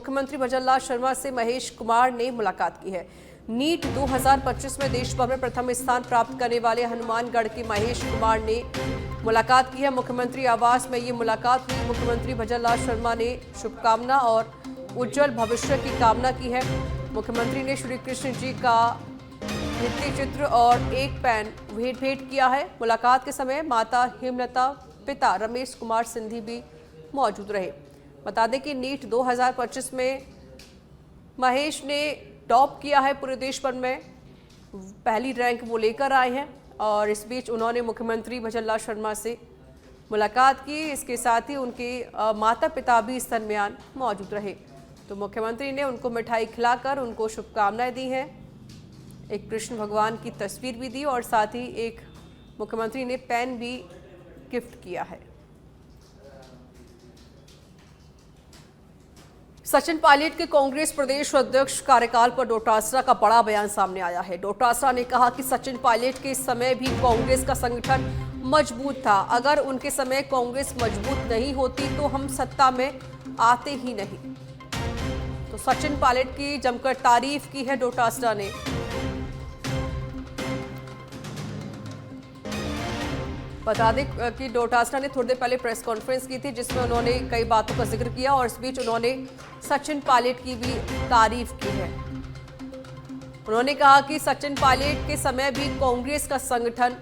मुख्यमंत्री भजनलाल शर्मा से महेश कुमार ने मुलाकात की है। नीट 2025 में देश भर में प्रथम स्थान प्राप्त करने वाले हनुमानगढ़ के महेश कुमार ने मुलाकात की है। मुख्यमंत्री आवास में ये मुलाकात हुई। मुख्यमंत्री भजनलाल शर्मा ने शुभकामना और उज्जवल भविष्य की कामना की है। मुख्यमंत्री ने श्री कृष्ण जी का भित्ति चित्र और एक पेन भेंट किया है। मुलाकात के समय माता हेमलता, पिता रमेश कुमार सिंधी भी मौजूद रहे। बता दें कि नीट 2025 में महेश ने टॉप किया है पूरे देश भर में, पहली रैंक वो लेकर आए हैं और इस बीच उन्होंने मुख्यमंत्री भजनलाल शर्मा से मुलाकात की। इसके साथ ही उनके माता पिता भी इस दरमियान मौजूद रहे, तो मुख्यमंत्री ने उनको मिठाई खिलाकर उनको शुभकामनाएं दी हैं। एक कृष्ण भगवान की तस्वीर भी दी और साथ ही एक मुख्यमंत्री ने पेन भी गिफ्ट किया है। सचिन पायलट के कांग्रेस प्रदेश अध्यक्ष कार्यकाल पर डोटासरा का बड़ा बयान सामने आया है। डोटासरा ने कहा कि सचिन पायलट के समय भी कांग्रेस का संगठन मजबूत था। अगर उनके समय कांग्रेस मजबूत नहीं होती तो हम सत्ता में आते ही नहीं। तो सचिन पायलट की जमकर तारीफ की है डोटासरा ने। बता दें कि डोटासरा ने थोड़ी देर पहले प्रेस कॉन्फ्रेंस की थी जिसमें उन्होंने कई बातों का जिक्र किया और इस बीच उन्होंने सचिन पायलट की भी तारीफ की है। उन्होंने कहा कि सचिन पायलट के समय भी कांग्रेस का संगठन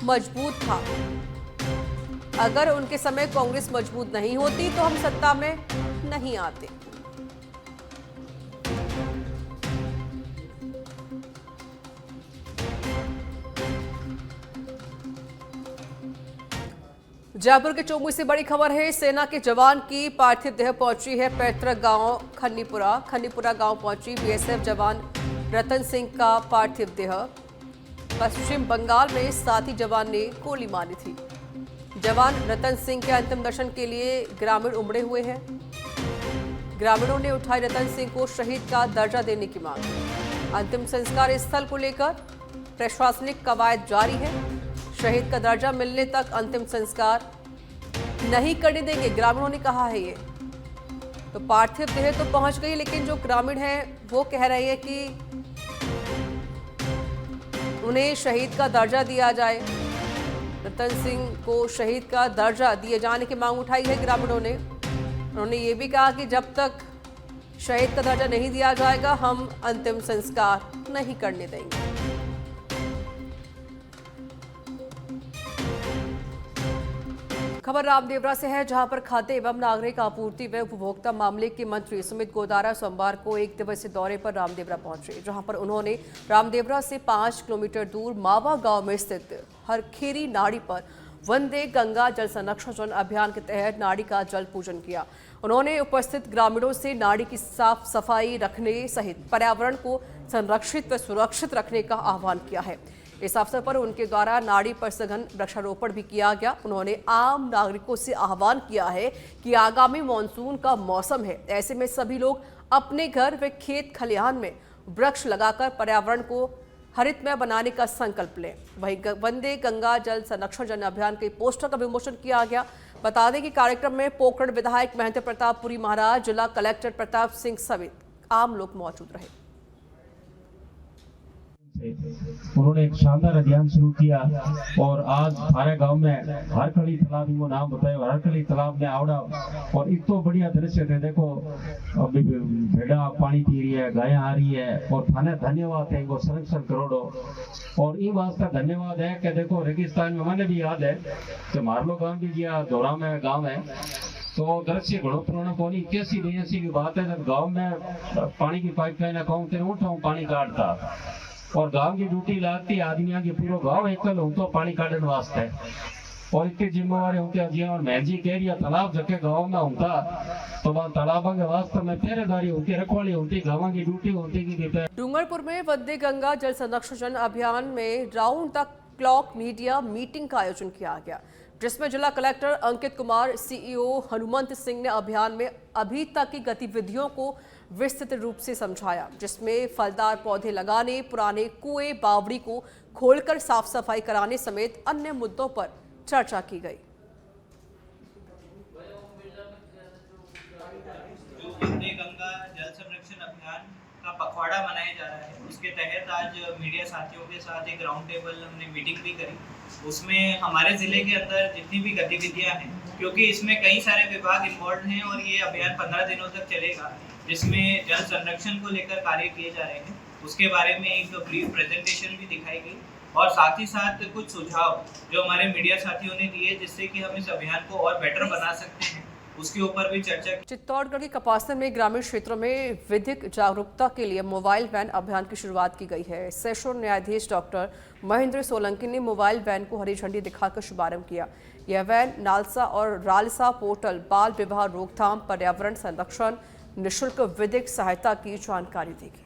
मजबूत था। अगर उनके समय कांग्रेस मजबूत नहीं होती तो हम सत्ता में नहीं आते। जयपुर के चोमू से बड़ी खबर है। सेना के जवान की पार्थिव देह पहुंची है पैतृक गांव खन्नीपुरा गांव पहुंची बीएसएफ जवान रतन सिंह का पार्थिव देह। पश्चिम बंगाल में साथी जवान ने गोली मारी थी। जवान रतन सिंह के अंतिम दर्शन के लिए ग्रामीण उमड़े हुए हैं। ग्रामीणों ने उठाई रतन सिंह को शहीद का दर्जा देने की मांग। अंतिम संस्कार स्थल को लेकर प्रशासनिक कवायद जारी है। शहीद का दर्जा मिलने तक अंतिम संस्कार नहीं करने देंगे, ग्रामीणों ने कहा है। ये तो पार्थिव देह तो पहुंच गई, लेकिन जो ग्रामीण हैं वो कह रहे हैं कि उन्हें शहीद का दर्जा दिया जाए। रतन सिंह को शहीद का दर्जा दिए जाने की मांग उठाई है ग्रामीणों ने। उन्होंने ये भी कहा कि जब तक शहीद का दर्जा नहीं दिया जाएगा हम अंतिम संस्कार नहीं करने देंगे। खबर रामदेवरा से है, जहां पर खाद्य एवं नागरिक आपूर्ति व उपभोक्ता मामले के मंत्री सुमित गोदारा सोमवार को एक दिवसीय दौरे पर रामदेवरा पहुंचे, जहां पर उन्होंने रामदेवरा से 5 किलोमीटर दूर मावा गांव में स्थित हरखेरी नाड़ी पर वंदे गंगा जल संरक्षण अभियान के तहत नाड़ी का जल पूजन किया। उन्होंने उपस्थित ग्रामीणों से नाड़ी की साफ सफाई रखने सहित पर्यावरण को संरक्षित व सुरक्षित रखने का आह्वान किया है। इस अवसर पर उनके द्वारा नाड़ी पर सघन वृक्षारोपण भी किया गया। उन्होंने आम नागरिकों से आह्वान किया है कि आगामी मानसून का मौसम है, ऐसे में सभी लोग अपने घर व खेत खलिहान में वृक्ष लगाकर पर्यावरण को हरितमय बनाने का संकल्प लें। वहीं वंदे गंगा जल संरक्षण जन अभियान के पोस्टर का विमोचन किया गया। बता दें कि कार्यक्रम में पोखरण विधायक महंत प्रताप पुरी महाराज, जिला कलेक्टर प्रताप सिंह समेत आम लोग मौजूद रहे। उन्होंने एक शानदार अभियान शुरू किया और आज हमारे गांव में हरखड़ी तालाब को नाम बताया। हरखड़ी तालाब में आवड़ा और इतो बढ़िया दृश्य थे। देखो अभी भेड़ा पानी पी रही है, गायें आ रही है और थाने धन्यवाद है इनको संरक्षण करोड़ों। और ये वास्ते धन्यवाद है कि देखो रेगिस्तान में मैंने भी याद है कि मारलो गांव भी गया, दौरा में गाँव है तो दृश्य घड़ो पुराना पानी 81-82 की बात है। जब गाँव में पानी की पाइपलाइन कहूँ उठाऊ पानी काटता और गांव की ड्यूटी लागती आदमियों की पूरा गांव एकल हूं तो पानी काटने वास्ते और इतनी जिम्मेवारी होती है। और महजी कह रही तालाब जके गांव में होता तो तालाब के वास्ते में पहरेदारी होती, रखवाली होती, गांव की ड्यूटी होती। डूंगरपुर में वंदे गंगा जल संरक्षण अभियान में round the clock media meeting का आयोजन किया गया, जिसमें जिला कलेक्टर अंकित कुमार, सीईओ हनुमंत सिंह ने अभियान में अभी तक की गतिविधियों को विस्तृत रूप से समझाया, जिसमें फलदार पौधे लगाने, पुराने कुएं बावड़ी को खोलकर साफ सफाई कराने समेत अन्य मुद्दों पर चर्चा की गई। वंदे गंगा पखवाड़ा मनाया जा रहा है, उसके तहत आज मीडिया साथियों के साथ एक राउंड टेबल हमने मीटिंग भी करी। उसमें हमारे ज़िले के अंदर जितनी भी गतिविधियां हैं, क्योंकि इसमें कई सारे विभाग इन्वॉल्व हैं और ये अभियान 15 दिनों तक चलेगा, जिसमें जल संरक्षण को लेकर कार्य किए जा रहे हैं, उसके बारे में एक ब्रीफ प्रेजेंटेशन भी दिखाई गई और साथ ही साथ कुछ सुझाव जो हमारे मीडिया साथियों ने दिए जिससे कि हम इस अभियान को और बेटर बना सकते हैं, उसके ऊपर भी चर्चा की। चित्तौड़गढ़ के कपासन में ग्रामीण क्षेत्रों में विधिक जागरूकता के लिए मोबाइल वैन अभियान की शुरुआत की गई है। सेशन न्यायाधीश डॉक्टर महेंद्र सोलंकी ने मोबाइल वैन को हरी झंडी दिखाकर शुभारंभ किया। यह वैन नालसा और रालसा पोर्टल, बाल विवाह रोकथाम, पर्यावरण संरक्षण, निःशुल्क विधिक सहायता की जानकारी देगी।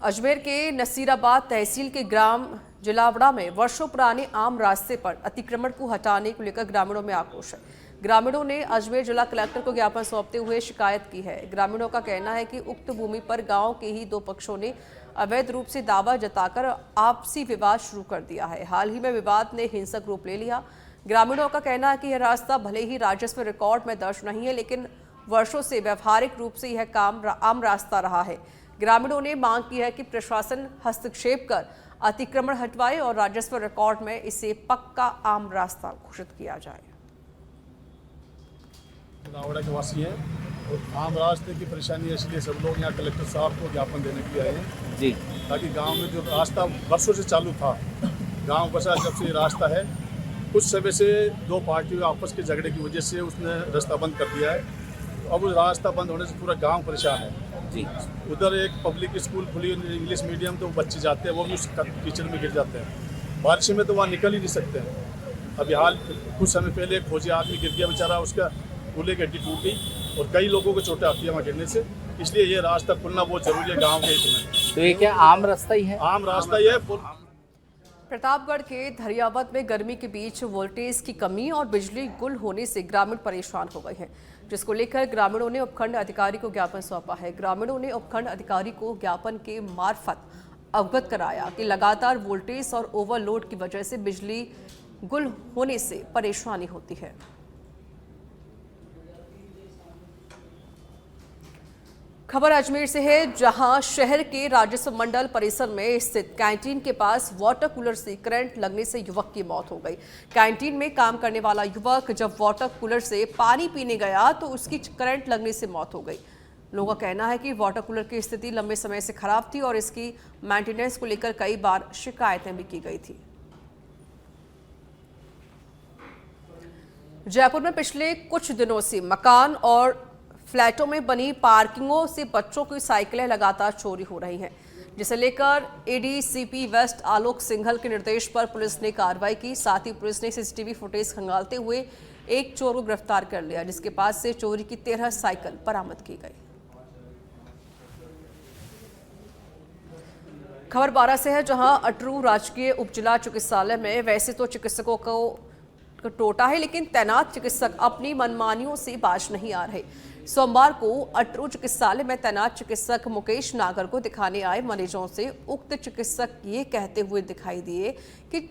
अजमेर के नसीराबाद तहसील के ग्राम जिलावड़ा में वर्षों पुराने आम रास्ते पर अतिक्रमण को हटाने को लेकर ग्रामीणों में आक्रोश है। ग्रामीणों ने अजमेर जिला कलेक्टर को ज्ञापन सौंपते हुए शिकायत की है। ग्रामीणों का कहना है कि उक्त भूमि पर गांव के ही दो पक्षों ने अवैध रूप से दावा जताकर आपसी विवाद शुरू कर दिया है। हाल ही में विवाद ने हिंसक रूप ले लिया। ग्रामीणों का कहना है कि यह रास्ता भले ही राजस्व रिकॉर्ड में दर्ज नहीं है, लेकिन वर्षों से व्यवहारिक रूप से यह काम आम रास्ता रहा है। ग्रामीणों ने मांग की है कि प्रशासन हस्तक्षेप कर अतिक्रमण हटवाए और राजस्व रिकॉर्ड में इसे पक्का आम रास्ता घोषित किया जाए। लावड़ा के वासी हैं और आम रास्ते की परेशानी है, इसलिए सब लोग यहाँ कलेक्टर साहब को ज्ञापन देने के लिए आए हैं जी, ताकि गांव में जो रास्ता वर्षों से चालू था, गांव बसा जब से रास्ता है, कुछ समय से दो पार्टियों आपस के झगड़े की वजह से उसने रास्ता बंद कर दिया है। अब उस रास्ता बंद होने से पूरा गांव परेशान है जी। उधर एक पब्लिक स्कूल खुली इंग्लिश मीडियम, तो बच्चे जाते हैं वो भी उस कीचड़ में गिर जाते हैं। बारिश में तो वहाँ निकल ही नहीं सकते हैं। अभी हाल कुछ समय पहले एक फौजी आदमी गिर गया बेचारा, उसका कूल्हे की हड्डी टूट गई और कई लोगों को चोटें आती है वहाँ गिरने से। इसलिए ये रास्ता खुलना बहुत जरूरी है गाँव के हित में। तो ये क्या आम रास्ता ही है? आम रास्ता ही है। प्रतापगढ़ के धरियावत में गर्मी के बीच वोल्टेज की कमी और बिजली गुल होने से ग्रामीण परेशान हो गए हैं, जिसको लेकर ग्रामीणों ने उपखंड अधिकारी को ज्ञापन सौंपा है। ग्रामीणों ने उपखंड अधिकारी को ज्ञापन के मार्फत अवगत कराया कि लगातार वोल्टेज और ओवरलोड की वजह से बिजली गुल होने से परेशानी होती है। खबर अजमेर से है, जहां शहर के राजस्व मंडल परिसर में स्थित कैंटीन के पास वाटर कूलर से करंट लगने से युवक की मौत हो गई। कैंटीन में काम करने वाला युवक जब वाटर कूलर से पानी पीने गया तो उसकी करंट लगने से मौत हो गई। लोगों का कहना है कि वाटर कूलर की स्थिति लंबे समय से खराब थी और इसकी मेंटेनेंस को लेकर कई बार शिकायतें भी की गई थी। जयपुर में पिछले कुछ दिनों से मकान और फ्लैटों में बनी पार्किंगों से बच्चों की साइकिलें लगातार चोरी हो रही हैं, जिसे लेकर एडीसीपी वेस्ट आलोक सिंघल के निर्देश पर पुलिस ने कार्रवाई की। साथ ही पुलिस ने सीसीटीवी फुटेज खंगालते हुए एक चोर को गिरफ्तार कर लिया, जिसके पास से चोरी की 13 साइकिल बरामद की गई। खबर 12 से है, जहां अटरू राजकीय उप जिला चिकित्सालय में वैसे तो चिकित्सकों को टोटा है, लेकिन तैनात चिकित्सक अपनी मनमानियों से बाज नहीं आ रहे। सोमवार को अटरू चिकित्सालय में तैनात चिकित्सक मुकेश नागर को दिखाने आए मरीजों से उक्त चिकित्सक ये कहते हुए दिखाई दिए कि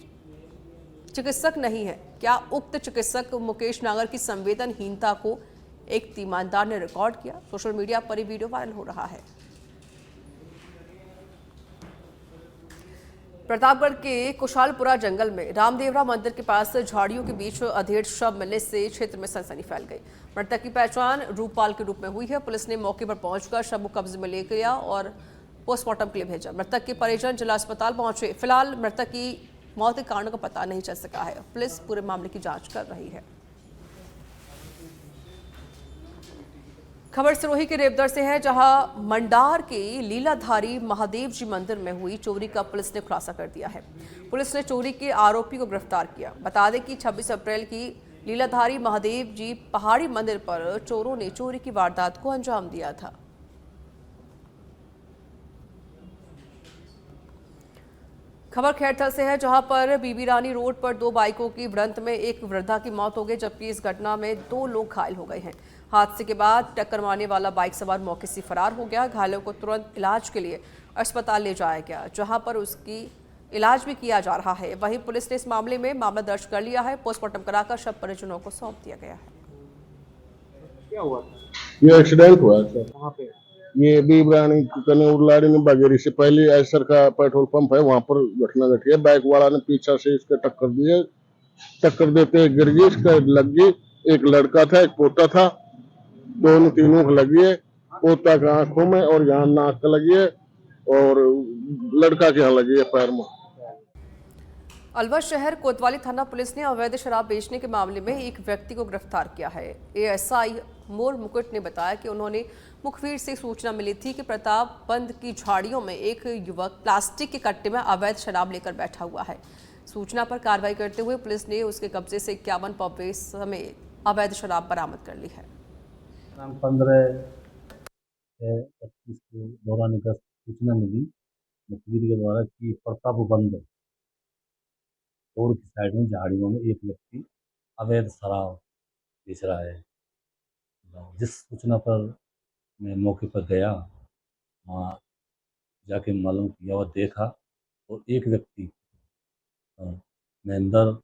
चिकित्सक नहीं है। क्या उक्त चिकित्सक मुकेश नागर की संवेदनहीनता को एक तीमानदार ने रिकॉर्ड किया। सोशल मीडिया पर ये वीडियो वायरल हो रहा है। प्रतापगढ़ के कुशालपुरा जंगल में रामदेवरा मंदिर के पास झाड़ियों के बीच अधेड़ शव मिलने से क्षेत्र में सनसनी फैल गई। मृतक की पहचान रूपपाल के रूप में हुई है। पुलिस ने मौके पर पहुंचकर शव को कब्जे में ले लिया और पोस्टमार्टम के लिए भेजा। मृतक के परिजन जिला अस्पताल पहुंचे। फिलहाल मृतक की मौत के कारणों का पता नहीं चल सका है। पुलिस पूरे मामले की जांच कर रही है। खबर सिरोही के रेवदर से है, जहां मंडार के लीलाधारी महादेव जी मंदिर में हुई चोरी का पुलिस ने खुलासा कर दिया है। पुलिस ने चोरी के आरोपी को गिरफ्तार किया। बता दें कि 26 अप्रैल की लीलाधारी महादेव जी पहाड़ी मंदिर पर चोरों ने चोरी की वारदात को अंजाम दिया था। खबर खैरथल से है, जहां पर बीबी रानी रोड पर दो बाइकों की भिड़ंत में एक वृद्धा की मौत हो गई, जबकि इस घटना में 2 लोग घायल हो गए हैं। हादसे के बाद टक्कर मारने वाला बाइक सवार मौके से फरार हो गया। घायलों को तुरंत इलाज के लिए अस्पताल ले जाया गया, जहां पर उसकी इलाज भी किया जा रहा है। वहीं पुलिस ने इस मामले में मामला दर्ज कर लिया है। पोस्टमार्टम कराकर शव परिजनों को सौंप दिया गया है। क्या हुआ था? ये एक्सीडेंट हुआ है सर। वहाँ पे ये बीबरानी कने उड़लाड़ी में बागेरी से पहले एसर का पेट्रोल पंप है, वहां पर घटना घटी है। बाइक वाला ने पीछा से इसके टक्कर दी है, टक्कर देते गिर गई, इसका लग गई। एक लड़का था, एक पोता था, दोनों तीनों को लगी है। पोता के आंखों में और यहाँ नाक का लगी है, और लड़का के यहाँ लगी है पैर में। अलवर शहर कोतवाली थाना पुलिस ने अवैध शराब बेचने के मामले में एक व्यक्ति को गिरफ्तार किया है। एएसआई मोर मुकुट ने बताया कि उन्होंने मुखबिर से सूचना मिली थी कि प्रताप बंद की झाड़ियों में एक युवक प्लास्टिक के कट्टे में अवैध शराब लेकर बैठा हुआ है। सूचना पर कार्रवाई करते हुए पुलिस ने उसके कब्जे से 51 पॉपे समेत अवैध शराब बरामद कर ली है। 15/25 को दौरान एक सूचना मिली मुखबिर के द्वारा कि प्रताप बंद रोड की साइड में झाड़ियों में एक व्यक्ति अवैध शराब बेच रहा है। जिस सूचना पर मैं मौके पर गया, वहाँ जाके मालूम किया और देखा, और एक व्यक्ति महेंद्र